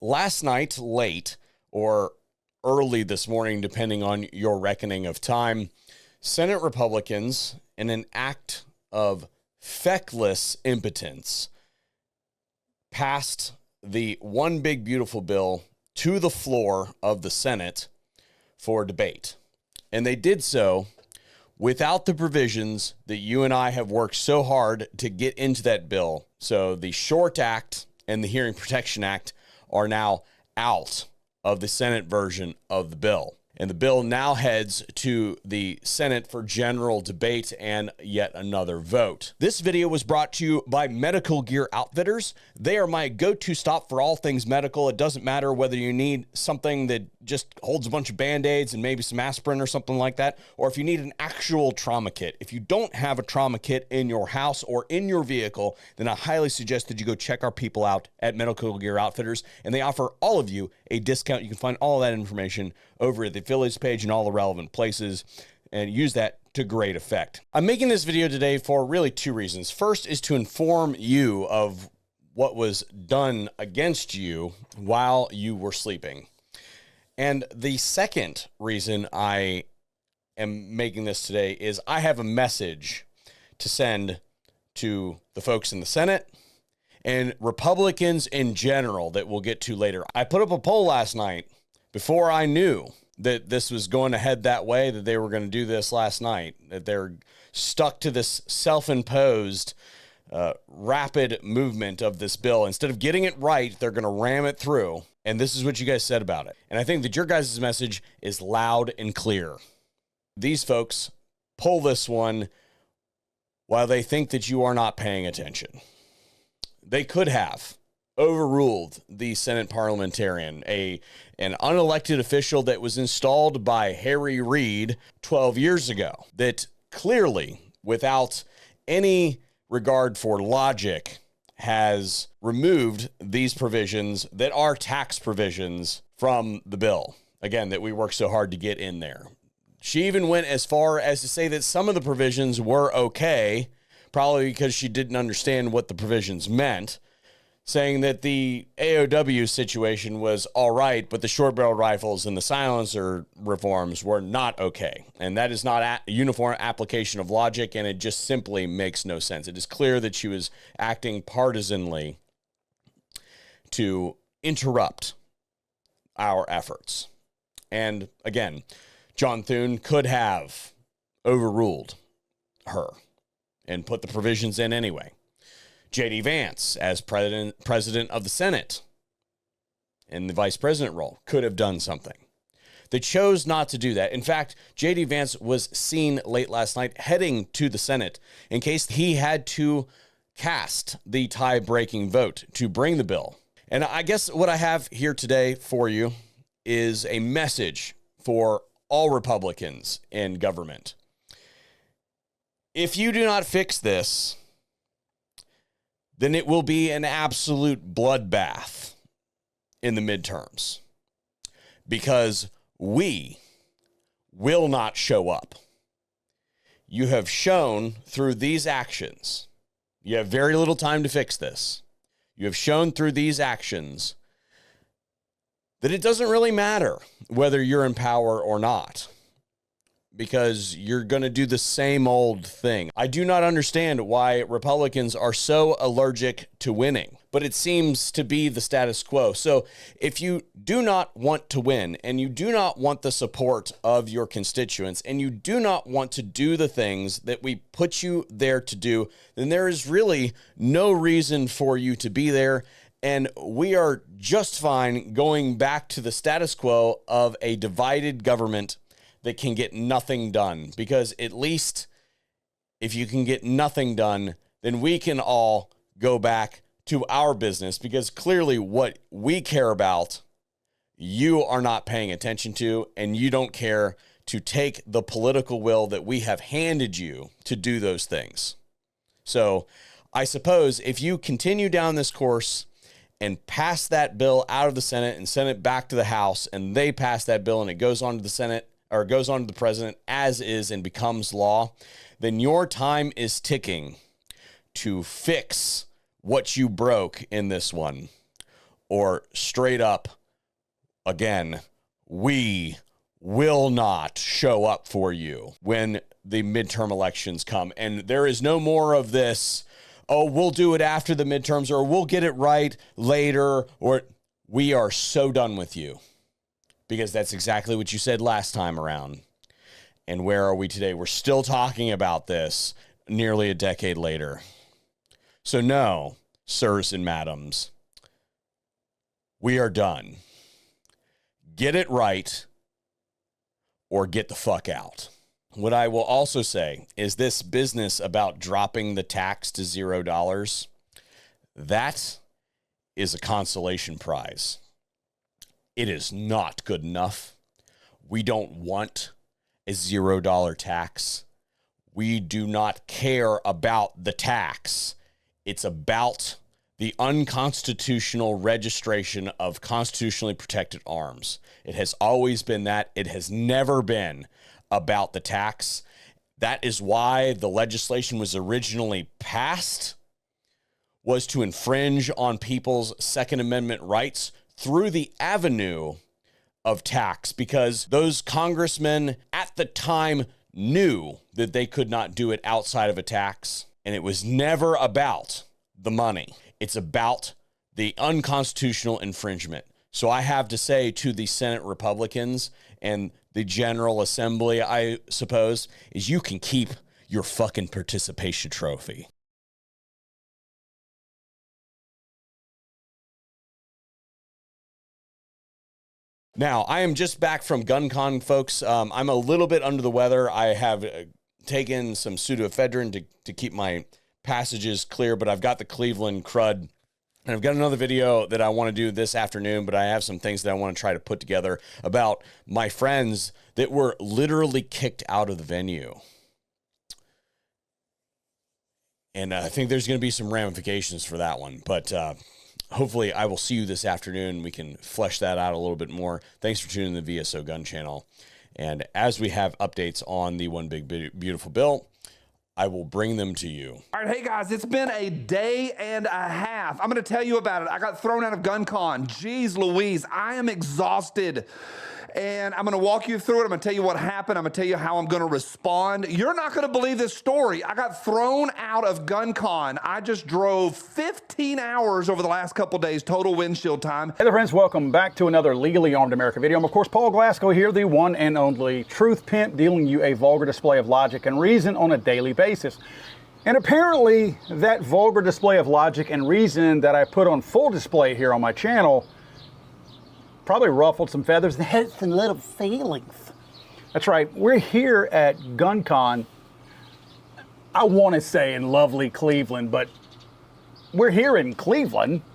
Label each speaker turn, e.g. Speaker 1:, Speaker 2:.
Speaker 1: last night, late or early this morning, depending on your reckoning of time, Senate Republicans, in an act of feckless impotence, passed the One Big Beautiful Bill to the floor of the Senate for debate. And they did so without the provisions that you and I have worked so hard to get into that bill. So the Short Act and the Hearing Protection Act are now out of the Senate version of the bill. And the bill now heads to the Senate for general debate and yet another vote. This video was brought to you by Medical Gear Outfitters. They are my go-to stop for all things medical. It doesn't matter whether you need something that just holds a bunch of Band-Aids and maybe some aspirin or something like that, or if you need an actual trauma kit. If you don't have a trauma kit in your house or in your vehicle, then I highly suggest that you go check our people out at Medical Gear Outfitters, and they offer all of you a discount. You can find all of that information over at the affiliates page and all the relevant places, and use that to great effect. I'm making this video today for really two reasons. First is to inform you of what was done against you while you were sleeping. And the second reason I am making this today is I have a message to send to the folks in the Senate and Republicans in general that we'll get to later. I put up a poll last night before I knew that this was going to head that way, that they were going to do this last night, that they're stuck to this self-imposed rapid movement of this bill. Instead of getting it right, they're going to ram it through. And this is what you guys said about it. And I think that your guys' message is loud and clear. These folks pull this one while they think that you are not paying attention. They could have overruled the Senate parliamentarian, an unelected official that was installed by Harry Reid 12 years ago, that clearly, without any regard for logic, has removed these provisions that are tax provisions from the bill. Again, that we worked so hard to get in there. She even went as far as to say that some of the provisions were okay, probably because she didn't understand what the provisions meant, saying that the AOW situation was all right, but the short barrel rifles and the silencer reforms were not okay. And that is not a uniform application of logic, and it just simply makes no sense. It is clear that she was acting partisanly to interrupt our efforts. And again, John Thune could have overruled her and put the provisions in anyway. J.D. Vance, as president of the Senate in the vice president role, could have done something. They chose not to do that. In fact, J.D. Vance was seen late last night heading to the Senate in case he had to cast the tie-breaking vote to bring the bill. And I guess what I have here today for you is a message for all Republicans in government. If you do not fix this, then it will be an absolute bloodbath in the midterms, because we will not show up. You have shown through these actions, you have very little time to fix this. You have shown through these actions that it doesn't really matter whether you're in power or not, because you're going to do the same old thing. I do not understand why Republicans are so allergic to winning, but it seems to be the status quo. So if you do not want to win, and you do not want the support of your constituents, and you do not want to do the things that we put you there to do, then there is really no reason for you to be there. And we are just fine going back to the status quo of a divided government that can get nothing done, because at least if you can get nothing done, then we can all go back to our business, because clearly what we care about, you are not paying attention to, and you don't care to take the political will that we have handed you to do those things. So I suppose if you continue down this course and pass that bill out of the Senate and send it back to the House, and they pass that bill and it goes on to the Senate, or goes on to the president as is and becomes law, then your time is ticking to fix what you broke in this one, or straight up, again, we will not show up for you when the midterm elections come. And there is no more of this, oh, we'll do it after the midterms, or we'll get it right later, or we are so done with you. Because that's exactly what you said last time around. And where are we today? We're still talking about this nearly a decade later. So no, sirs and madams, we are done. Get it right or get the fuck out. What I will also say is this business about dropping the tax to $0, that is a consolation prize. It is not good enough. We don't want a $0 tax. We do not care about the tax. It's about the unconstitutional registration of constitutionally protected arms. It has always been that. It has never been about the tax. That is why the legislation was originally passed, was to infringe on people's Second Amendment rights through the avenue of tax, because those congressmen at the time knew that they could not do it outside of a tax. And it was never about the money. It's about the unconstitutional infringement. So I have to say to the Senate Republicans and the General Assembly, I suppose, is you can keep your fucking participation trophy. Now, I am just back from GunCon, folks. I'm a little bit under the weather. I have taken some pseudoephedrine to keep my passages clear, but I've got the Cleveland crud. And I've got another video that I want to do this afternoon, but I have some things that I want to try to put together about my friends that were literally kicked out of the venue. And I think there's going to be some ramifications for that one, but hopefully I will see you this afternoon. We can flesh that out a little bit more. Thanks for tuning in to the VSO Gun Channel. And as we have updates on the One Big Beautiful Bill, I will bring them to you.
Speaker 2: All right, hey guys, it's been a day and a half. I'm going to tell you about it. I got thrown out of GunCon. Jeez Louise, I am exhausted. And I'm going to walk you through it. I'm going to tell you what happened. I'm going to tell you how I'm going to respond. You're not going to believe this story. I got thrown out of GunCon. I just drove 15 hours over the last couple days, total windshield time.
Speaker 3: Hey there, friends. Welcome back to another Legally Armed America video. I'm, of course, Paul Glasgow here, the one and only truth pimp, dealing you a vulgar display of logic and reason on a daily basis. And apparently, that vulgar display of logic and reason that I put on full display here on my channel probably ruffled some feathers and had some little feelings. That's right, we're here at GunCon. I want to say in lovely Cleveland, but we're here in Cleveland.